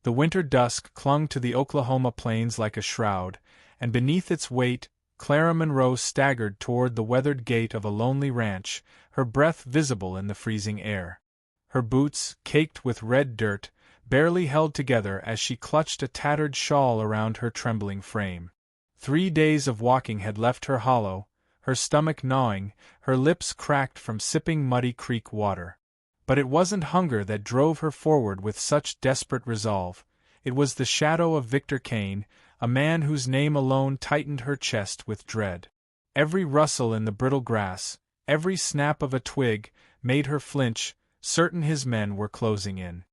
The winter dusk clung to the Oklahoma plains like a shroud, and beneath its weight, Clara Monroe staggered toward the weathered gate of a lonely ranch, her breath visible in the freezing air. Her boots, caked with red dirt, barely held together as she clutched a tattered shawl around her trembling frame. 3 days of walking had left her hollow, her stomach gnawing, her lips cracked from sipping muddy creek water. But it wasn't hunger that drove her forward with such desperate resolve. It was the shadow of Victor Kane, a man whose name alone tightened her chest with dread. Every rustle in the brittle grass, every snap of a twig, made her flinch, certain his men were closing in.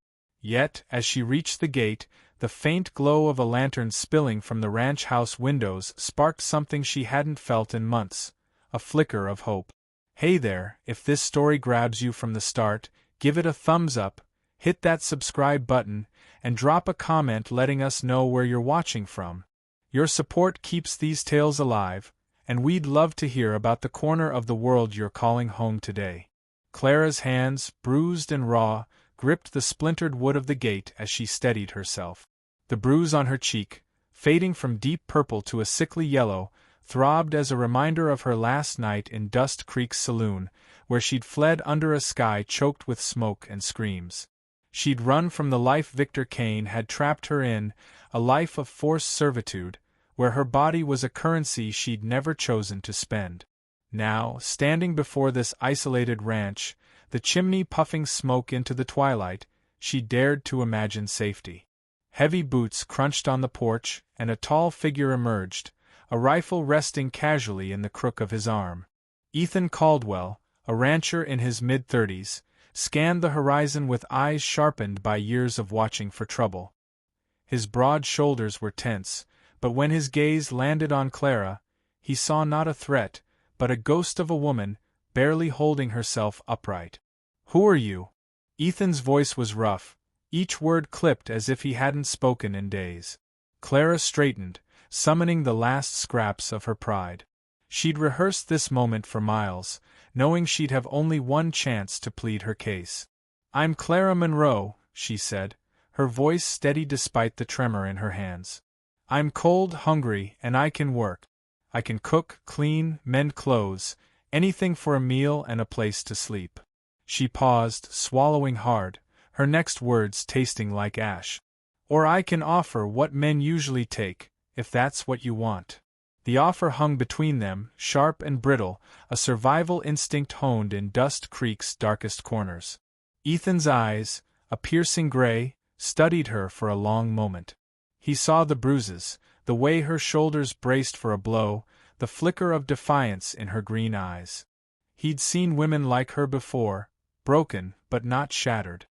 Yet, as she reached the gate, the faint glow of a lantern spilling from the ranch house windows sparked something she hadn't felt in months, a flicker of hope. Hey there, if this story grabs you from the start, give it a thumbs up, hit that subscribe button, and drop a comment letting us know where you're watching from. Your support keeps these tales alive, and we'd love to hear about the corner of the world you're calling home today. Clara's hands, bruised and raw, gripped the splintered wood of the gate as she steadied herself. The bruise on her cheek, fading from deep purple to a sickly yellow, throbbed as a reminder of her last night in Dust Creek's saloon, where she'd fled under a sky choked with smoke and screams. She'd run from the life Victor Kane had trapped her in, a life of forced servitude, where her body was a currency she'd never chosen to spend. Now, standing before this isolated ranch, the chimney puffing smoke into the twilight, she dared to imagine safety. Heavy boots crunched on the porch, and a tall figure emerged, a rifle resting casually in the crook of his arm. Ethan Caldwell, a rancher in his mid-30s, scanned the horizon with eyes sharpened by years of watching for trouble. His broad shoulders were tense, but when his gaze landed on Clara, he saw not a threat, but a ghost of a woman, barely holding herself upright. "Who are you?" Ethan's voice was rough, each word clipped as if he hadn't spoken in days. Clara straightened, summoning the last scraps of her pride. She'd rehearsed this moment for miles, knowing she'd have only one chance to plead her case. "I'm Clara Monroe," she said, her voice steady despite the tremor in her hands. "I'm cold, hungry, and I can work. I can cook, clean, mend clothes, anything for a meal and a place to sleep." She paused, swallowing hard, her next words tasting like ash. "Or I can offer what men usually take, if that's what you want." The offer hung between them, sharp and brittle, a survival instinct honed in Dust Creek's darkest corners. Ethan's eyes, a piercing gray, studied her for a long moment. He saw the bruises, the way her shoulders braced for a blow, the flicker of defiance in her green eyes. He'd seen women like her before, broken but not shattered.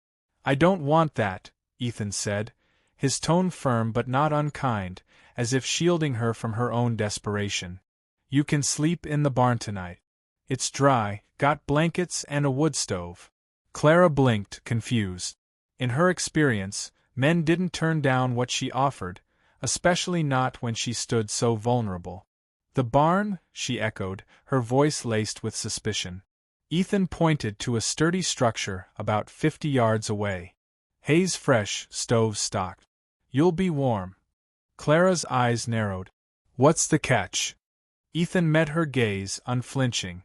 "I don't want that," Ethan said, his tone firm but not unkind, as if shielding her from her own desperation. "You can sleep in the barn tonight. It's dry, got blankets and a wood stove." Clara blinked, confused. In her experience, men didn't turn down what she offered, especially not when she stood so vulnerable. "The barn?" she echoed, her voice laced with suspicion. Ethan pointed to a sturdy structure about 50 yards away. "Hay's fresh, stove stocked. You'll be warm." Clara's eyes narrowed. "What's the catch?" Ethan met her gaze, unflinching.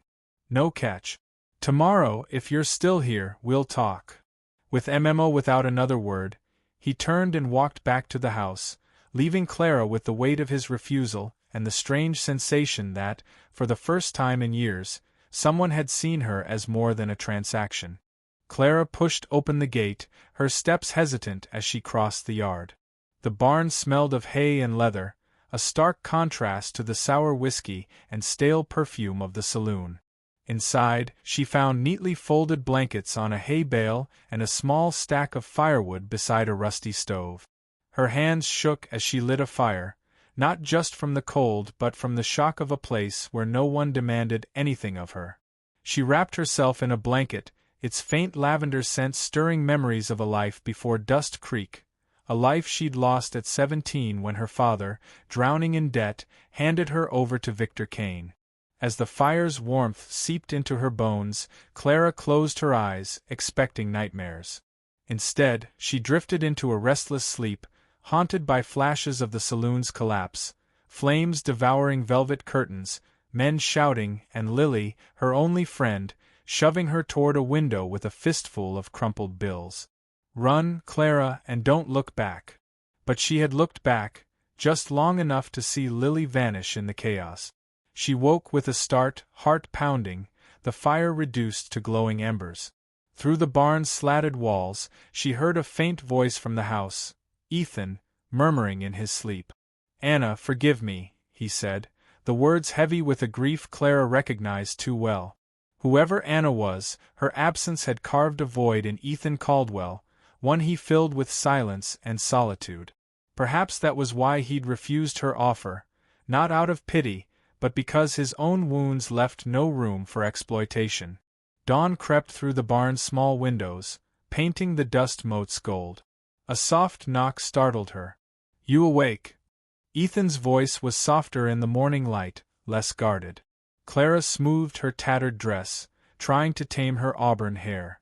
"No catch. Tomorrow, if you're still here, we'll talk." With MMO without another word, he turned and walked back to the house, leaving Clara with the weight of his refusal and the strange sensation that, for the first time in years, someone had seen her as more than a transaction. Clara pushed open the gate, her steps hesitant as she crossed the yard. The barn smelled of hay and leather, a stark contrast to the sour whiskey and stale perfume of the saloon. Inside, she found neatly folded blankets on a hay bale and a small stack of firewood beside a rusty stove. Her hands shook as she lit a fire, not just from the cold but from the shock of a place where no one demanded anything of her. She wrapped herself in a blanket, its faint lavender scent stirring memories of a life before Dust Creek, a life she'd lost at 17 when her father, drowning in debt, handed her over to Victor Kane. As the fire's warmth seeped into her bones, Clara closed her eyes, expecting nightmares. Instead, she drifted into a restless sleep, haunted by flashes of the saloon's collapse, flames devouring velvet curtains, men shouting, and Lily, her only friend, shoving her toward a window with a fistful of crumpled bills. "Run, Clara, and don't look back." But she had looked back, just long enough to see Lily vanish in the chaos. She woke with a start, heart pounding, the fire reduced to glowing embers. Through the barn's slatted walls, she heard a faint voice from the house, Ethan, murmuring in his sleep. "Anna, forgive me," he said, the words heavy with a grief Clara recognized too well. Whoever Anna was, her absence had carved a void in Ethan Caldwell, one he filled with silence and solitude. Perhaps that was why he'd refused her offer, not out of pity, but because his own wounds left no room for exploitation. Dawn crept through the barn's small windows, painting the dust motes gold. A soft knock startled her. "You awake?" Ethan's voice was softer in the morning light, less guarded. Clara smoothed her tattered dress, trying to tame her auburn hair.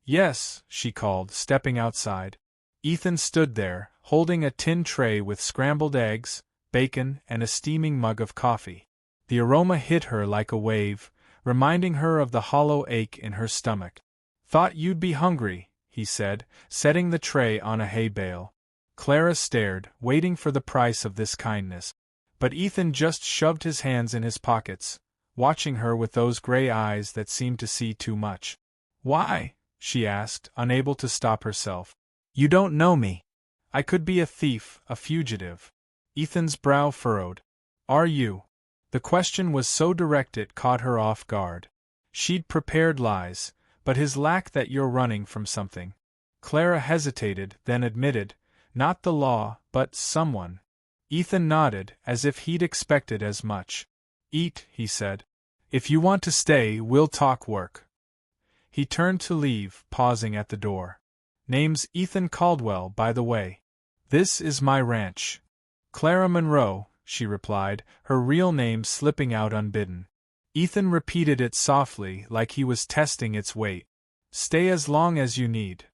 "Yes," she called, stepping outside. Ethan stood there, holding a tin tray with scrambled eggs, bacon, and a steaming mug of coffee. The aroma hit her like a wave, reminding her of the hollow ache in her stomach. "Thought you'd be hungry," he said, setting the tray on a hay bale. Clara stared, waiting for the price of this kindness. But Ethan just shoved his hands in his pockets, watching her with those gray eyes that seemed to see too much. "Why?" she asked, unable to stop herself. "You don't know me. I could be a thief, a fugitive." Ethan's brow furrowed. "Are you?" The question was so direct it caught her off guard. She'd prepared lies, but his lack that "you're running from something." Clara hesitated, then admitted, "Not the law, but someone." Ethan nodded, as if he'd expected as much. "Eat," he said. "If you want to stay, we'll talk work." He turned to leave, pausing at the door. "Name's Ethan Caldwell, by the way. This is my ranch." "Clara Monroe," she replied, her real name slipping out unbidden. Ethan repeated it softly, like he was testing its weight. "Stay as long as you need."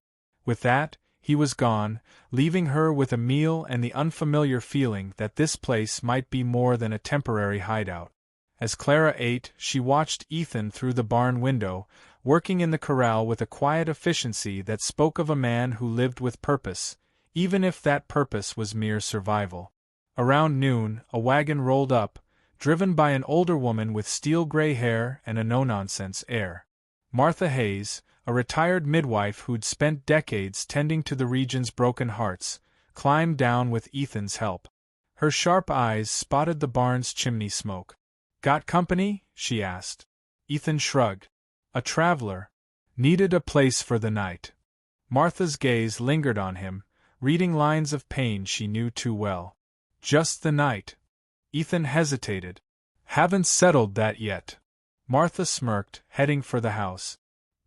With that, he was gone, leaving her with a meal and the unfamiliar feeling that this place might be more than a temporary hideout. As Clara ate, she watched Ethan through the barn window, working in the corral with a quiet efficiency that spoke of a man who lived with purpose, even if that purpose was mere survival. Around noon, a wagon rolled up, driven by an older woman with steel-gray hair and a no-nonsense air. Martha Hayes, a retired midwife who'd spent decades tending to the region's broken hearts, climbed down with Ethan's help. Her sharp eyes spotted the barn's chimney smoke. "Got company?" she asked. Ethan shrugged. "A traveler. Needed a place for the night." Martha's gaze lingered on him, reading lines of pain she knew too well. "Just the night." Ethan hesitated. "Haven't settled that yet." Martha smirked, heading for the house.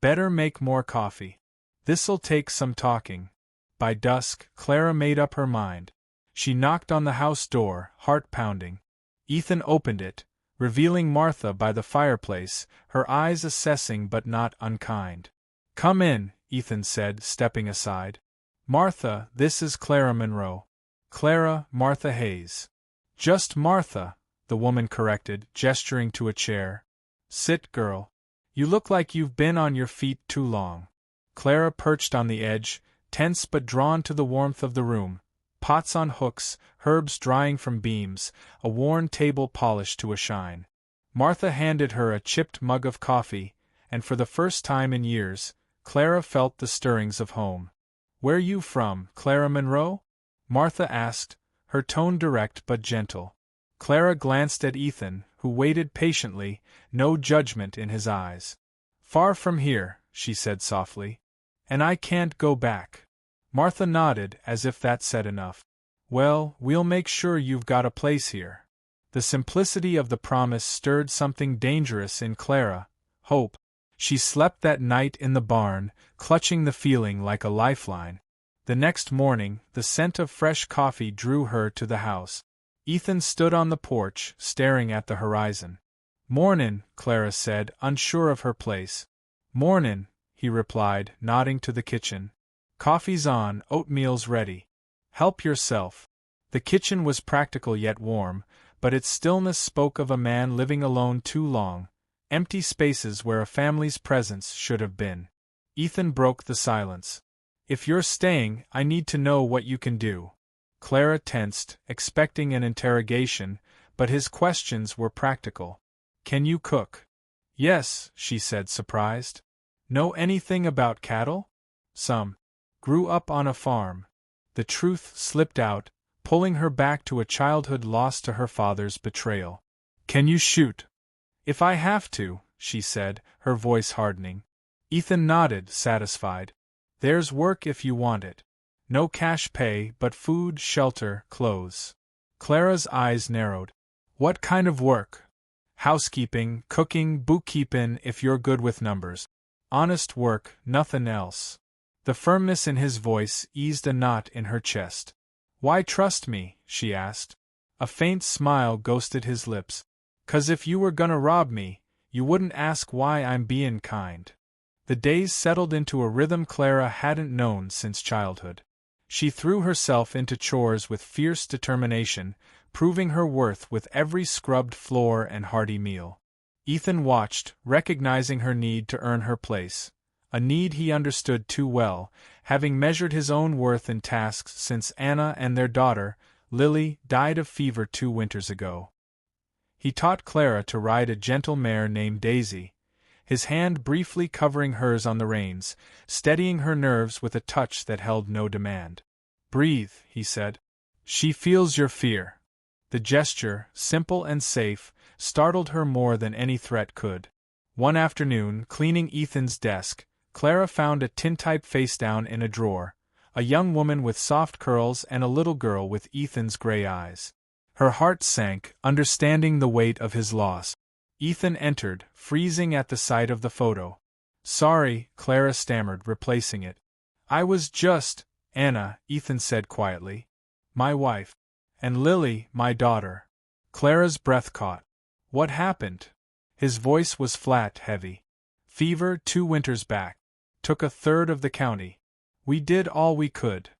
"Better make more coffee. This'll take some talking." By dusk, Clara made up her mind. She knocked on the house door, heart pounding. Ethan opened it, revealing Martha by the fireplace, her eyes assessing but not unkind. "Come in," Ethan said, stepping aside. "Martha, this is Clara Monroe." "Clara, Martha Hayes." "Just Martha," the woman corrected, gesturing to a chair. "Sit, girl. You look like you've been on your feet too long." Clara perched on the edge, tense but drawn to the warmth of the room. Pots on hooks, herbs drying from beams, a worn table polished to a shine. Martha handed her a chipped mug of coffee, and for the first time in years, Clara felt the stirrings of home. "Where you from, Clara Monroe?" Martha asked, her tone direct but gentle. Clara glanced at Ethan, who waited patiently, no judgment in his eyes. "Far from here," she said softly. "And I can't go back." Martha nodded, as if that said enough. "Well, we'll make sure you've got a place here." The simplicity of the promise stirred something dangerous in Clara, hope. She slept that night in the barn, clutching the feeling like a lifeline. The next morning, the scent of fresh coffee drew her to the house. Ethan stood on the porch, staring at the horizon. "Mornin'," Clara said, unsure of her place. "Mornin'," he replied, nodding to the kitchen. Coffee's on, oatmeal's ready. Help yourself. The kitchen was practical yet warm, but its stillness spoke of a man living alone too long, empty spaces where a family's presence should have been. Ethan broke the silence. If you're staying, I need to know what you can do. Clara tensed, expecting an interrogation, but his questions were practical. Can you cook? Yes, she said, surprised. Know anything about cattle? Some. Grew up on a farm. The truth slipped out, pulling her back to a childhood lost to her father's betrayal. Can you shoot? If I have to, she said, her voice hardening. Ethan nodded, satisfied. There's work if you want it. No cash pay, but food, shelter, clothes. Clara's eyes narrowed. What kind of work? Housekeeping, cooking, bookkeeping if you're good with numbers. Honest work, nothing else. The firmness in his voice eased a knot in her chest. Why trust me? She asked. A faint smile ghosted his lips. 'Cause if you were gonna rob me, you wouldn't ask why I'm bein' kind. The days settled into a rhythm Clara hadn't known since childhood. She threw herself into chores with fierce determination, proving her worth with every scrubbed floor and hearty meal. Ethan watched, recognizing her need to earn her place. A need he understood too well, having measured his own worth in tasks since Anna and their daughter, Lily, died of fever 2 winters ago. He taught Clara to ride a gentle mare named Daisy, his hand briefly covering hers on the reins, steadying her nerves with a touch that held no demand. Breathe, he said. She feels your fear. The gesture, simple and safe, startled her more than any threat could. One afternoon, cleaning Ethan's desk, Clara found a tintype facedown in a drawer, a young woman with soft curls and a little girl with Ethan's gray eyes. Her heart sank, understanding the weight of his loss. Ethan entered, freezing at the sight of the photo. Sorry, Clara stammered, replacing it. I was just, Anna, Ethan said quietly. My wife. And Lily, my daughter. Clara's breath caught. What happened? His voice was flat, heavy. Fever 2 winters back. Took a third of the county. We did all we could.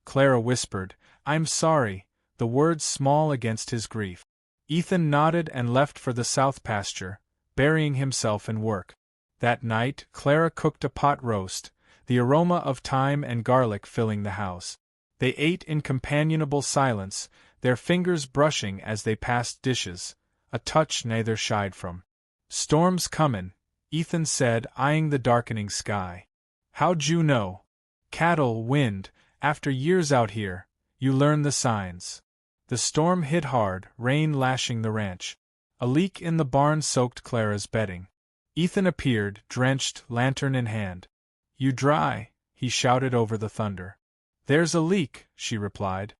Clara whispered, I'm sorry, the words small against his grief. Ethan nodded and left for the south pasture, burying himself in work. That night, Clara cooked a pot roast, the aroma of thyme and garlic filling the house. They ate in companionable silence, their fingers brushing as they passed dishes, a touch neither shied from. Storm's comin', Ethan said, eyeing the darkening sky. How'd you know? Cattle, wind, after years out here, you learn the signs. The storm hit hard, rain lashing the ranch. A leak in the barn soaked Clara's bedding. Ethan appeared, drenched, lantern in hand. You dry, he shouted over the thunder. There's a leak, she replied.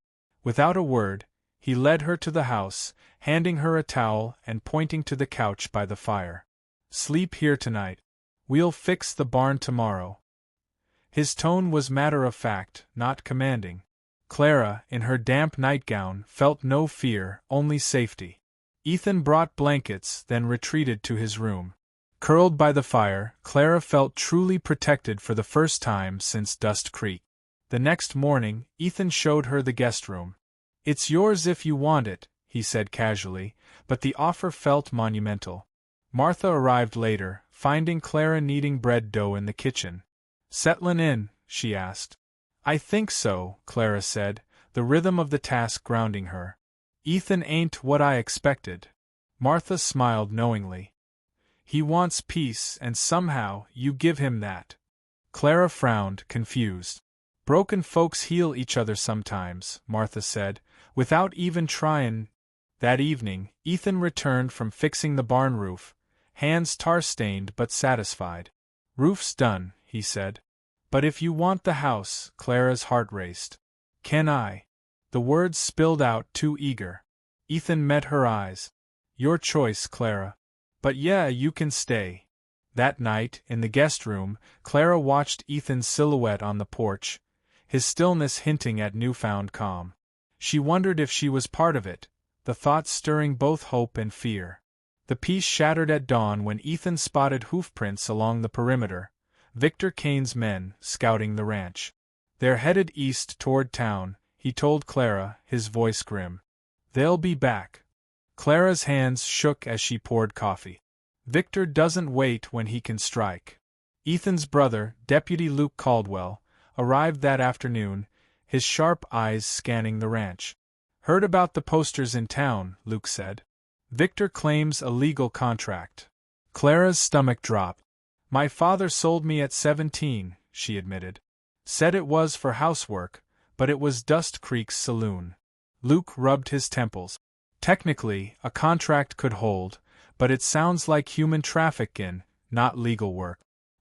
Without a word, he led her to the house, handing her a towel and pointing to the couch by the fire. Sleep here tonight. We'll fix the barn tomorrow. His tone was matter-of-fact, not commanding. Clara, in her damp nightgown, felt no fear, only safety. Ethan brought blankets, then retreated to his room. Curled by the fire, Clara felt truly protected for the first time since Dust Creek. The next morning, Ethan showed her the guest room. It's yours if you want it, he said casually, but the offer felt monumental. Martha arrived later, finding Clara kneading bread dough in the kitchen. Settlin' in? She asked. I think so, Clara said, the rhythm of the task grounding her. Ethan ain't what I expected. Martha smiled knowingly. He wants peace, and somehow you give him that. Clara frowned, confused. Broken folks heal each other sometimes, Martha said, without even tryin'. That evening, Ethan returned from fixing the barn roof, hands tar-stained but satisfied. Roof's done, he said. But if you want the house, Clara's heart raced. Can I? The words spilled out too eager. Ethan met her eyes. Your choice, Clara. But yeah, you can stay. That night, in the guest room, Clara watched Ethan's silhouette on the porch, his stillness hinting at newfound calm. She wondered if she was part of it, the thought stirring both hope and fear. The peace shattered at dawn when Ethan spotted hoofprints along the perimeter, Victor Kane's men, scouting the ranch. They're headed east toward town, he told Clara, his voice grim. They'll be back. Clara's hands shook as she poured coffee. Victor doesn't wait when he can strike. Ethan's brother, Deputy Luke Caldwell, arrived that afternoon, his sharp eyes scanning the ranch. Heard about the posters in town, Luke said. Victor claims a legal contract. Clara's stomach dropped. My father sold me at 17, she admitted. Said it was for housework, but it was Dust Creek's saloon. Luke rubbed his temples. Technically, a contract could hold, but it sounds like human trafficking, not legal work.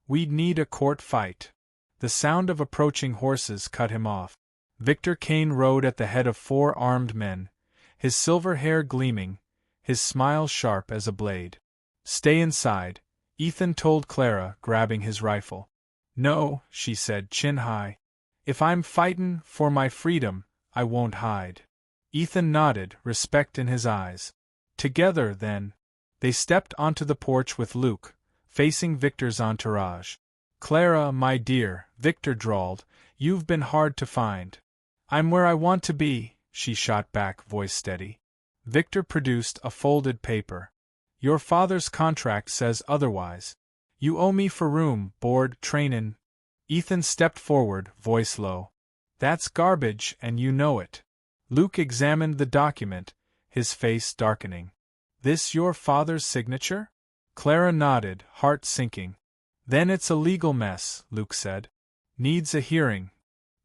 We'd need a court fight. The sound of approaching horses cut him off. Victor Kane rode at the head of 4 armed men, his silver hair gleaming, his smile sharp as a blade. Stay inside, Ethan told Clara, grabbing his rifle. No, she said, chin high. If I'm fightin' for my freedom, I won't hide. Ethan nodded, respect in his eyes. Together, then. They stepped onto the porch with Luke, facing Victor's entourage. Clara, my dear, Victor drawled, you've been hard to find. I'm where I want to be, she shot back, voice steady. Victor produced a folded paper. Your father's contract says otherwise. You owe me for room, board, trainin'. Ethan stepped forward, voice low. That's garbage, and you know it. Luke examined the document, his face darkening. This your father's signature? Clara nodded, heart sinking. Then it's a legal mess, Luke said. Needs a hearing.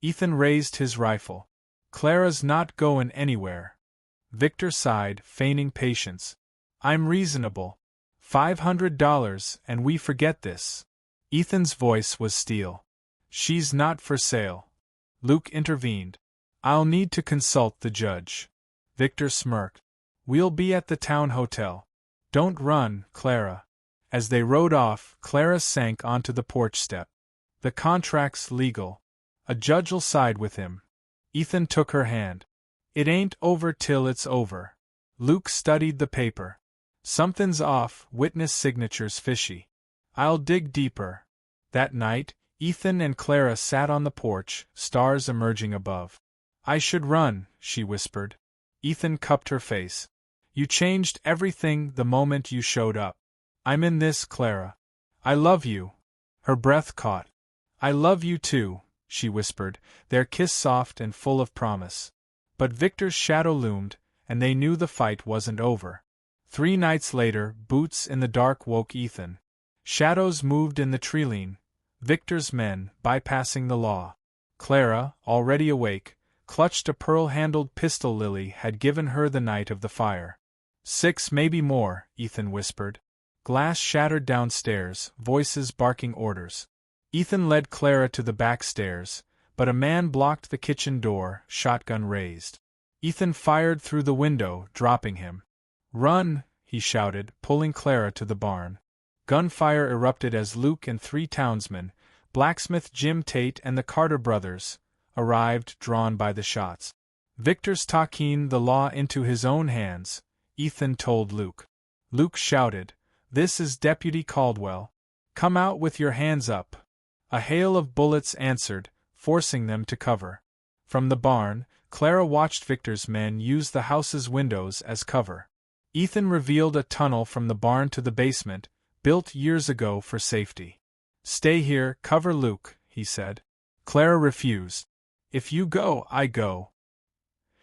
Ethan raised his rifle. Clara's not goin' anywhere. Victor sighed, feigning patience. I'm reasonable. $500, and we forget this. Ethan's voice was steel. She's not for sale. Luke intervened. I'll need to consult the judge. Victor smirked. We'll be at the town hotel. Don't run, Clara. As they rode off, Clara sank onto the porch step. The contract's legal. A judge'll side with him. Ethan took her hand. It ain't over till it's over. Luke studied the paper. Something's off, witness signatures fishy. I'll dig deeper. That night, Ethan and Clara sat on the porch, stars emerging above. I should run, she whispered. Ethan cupped her face. You changed everything the moment you showed up. I'm in this, Clara. I love you. Her breath caught. I love you too, she whispered, their kiss soft and full of promise. But Victor's shadow loomed, and they knew the fight wasn't over. 3 nights later, boots in the dark woke Ethan. Shadows moved in the treeline, Victor's men bypassing the law. Clara, already awake, clutched a pearl-handled pistol Lily had given her the night of the fire. 6, maybe more, Ethan whispered. Glass shattered downstairs, voices barking orders. Ethan led Clara to the back stairs, but a man blocked the kitchen door, shotgun raised. Ethan fired through the window, dropping him. Run, he shouted, pulling Clara to the barn. Gunfire erupted as Luke and 3 townsmen, blacksmith Jim Tate and the Carter brothers, arrived, drawn by the shots. Victor's taking the law into his own hands, Ethan told Luke. Luke shouted, This is Deputy Caldwell. Come out with your hands up. A hail of bullets answered, forcing them to cover. From the barn, Clara watched Victor's men use the house's windows as cover. Ethan revealed a tunnel from the barn to the basement, built years ago for safety. Stay here, cover Luke, he said. Clara refused. If you go, I go.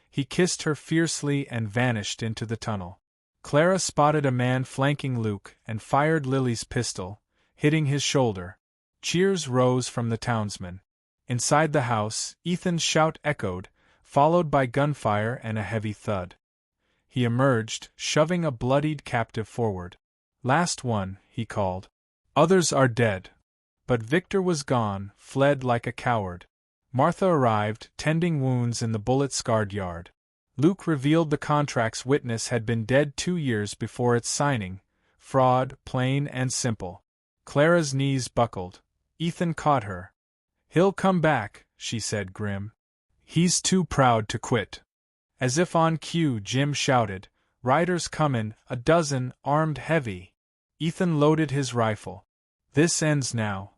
He kissed her fiercely and vanished into the tunnel. Clara spotted a man flanking Luke and fired Lily's pistol, hitting his shoulder. Cheers rose from the townsmen. Inside the house, Ethan's shout echoed, followed by gunfire and a heavy thud. He emerged, shoving a bloodied captive forward. Last one, he called. Others are dead. But Victor was gone, fled like a coward. Martha arrived, tending wounds in the bullet-scarred yard. Luke revealed the contract's witness had been dead 2 years before its signing. Fraud, plain and simple. Clara's knees buckled. Ethan caught her. He'll come back, she said grim. He's too proud to quit. As if on cue, Jim shouted, Riders comin', a dozen, armed heavy. Ethan loaded his rifle. This ends now.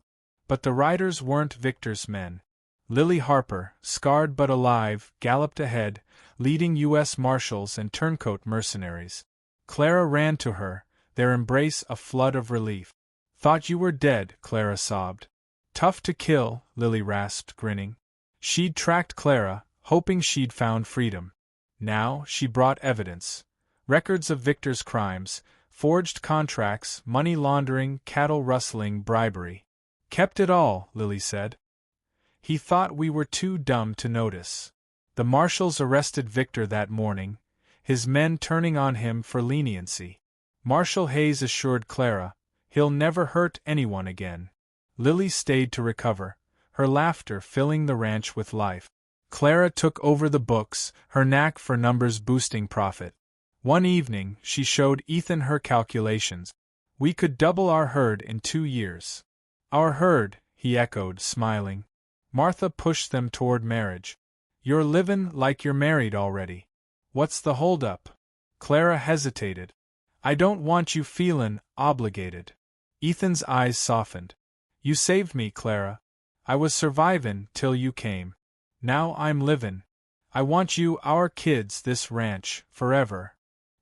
But the riders weren't Victor's men. Lily Harper, scarred but alive, galloped ahead, leading U.S. Marshals and turncoat mercenaries. Clara ran to her, their embrace a flood of relief. "Thought you were dead," Clara sobbed. "Tough to kill," Lily rasped, grinning. She'd tracked Clara, hoping she'd found freedom. Now, she brought evidence. Records of Victor's crimes, forged contracts, money laundering, cattle rustling, bribery. "Kept it all," Lily said. "He thought we were too dumb to notice." The marshals arrested Victor that morning, his men turning on him for leniency. Marshal Hayes assured Clara, "He'll never hurt anyone again." Lily stayed to recover, her laughter filling the ranch with life. Clara took over the books, her knack for numbers boosting profit. One evening, she showed Ethan her calculations. "We could double our herd in 2 years." "Our herd," he echoed, smiling. Martha pushed them toward marriage. "You're livin' like you're married already. What's the holdup?" Clara hesitated. "I don't want you feelin' obligated." Ethan's eyes softened. "You saved me, Clara. I was survivin' till you came. Now I'm livin'. I want you, our kids, this ranch, forever."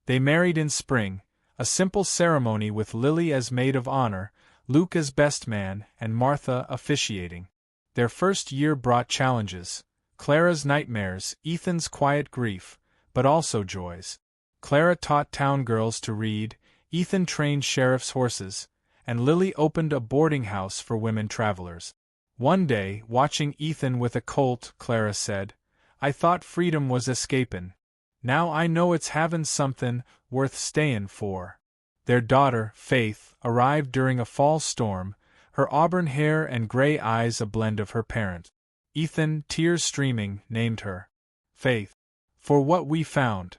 They married in spring, a simple ceremony with Lily as maid of honor, Luke as best man, and Martha officiating. Their first year brought challenges. Clara's nightmares, Ethan's quiet grief, but also joys. Clara taught town girls to read, Ethan trained sheriff's horses, and Lily opened a boarding house for women travelers. One day, watching Ethan with a colt, Clara said, "I thought freedom was escapin'. Now I know it's havin' somethin' worth stayin' for." Their daughter, Faith, arrived during a fall storm, her auburn hair and gray eyes a blend of her parent. Ethan, tears streaming, named her Faith, for what we found.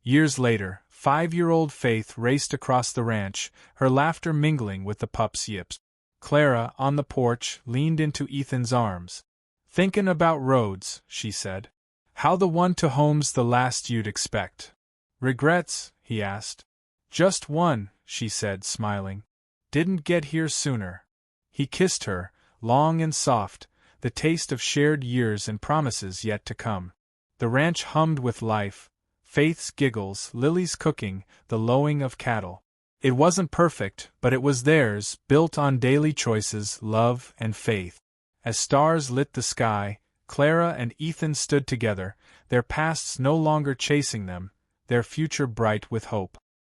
Years later, 5-year-old Faith raced across the ranch, her laughter mingling with the pup's yips. Clara, on the porch, leaned into Ethan's arms. "Thinkin' about roads," she said. "How the one to home's the last you'd expect." "Regrets?" he asked. "Just one," she said, smiling. "Didn't get here sooner." He kissed her, long and soft, the taste of shared years and promises yet to come. The ranch hummed with life, Faith's giggles, Lily's cooking, the lowing of cattle. It wasn't perfect, but it was theirs, built on daily choices, love, and faith. As stars lit the sky, Clara and Ethan stood together, their pasts no longer chasing them, their future bright with hope.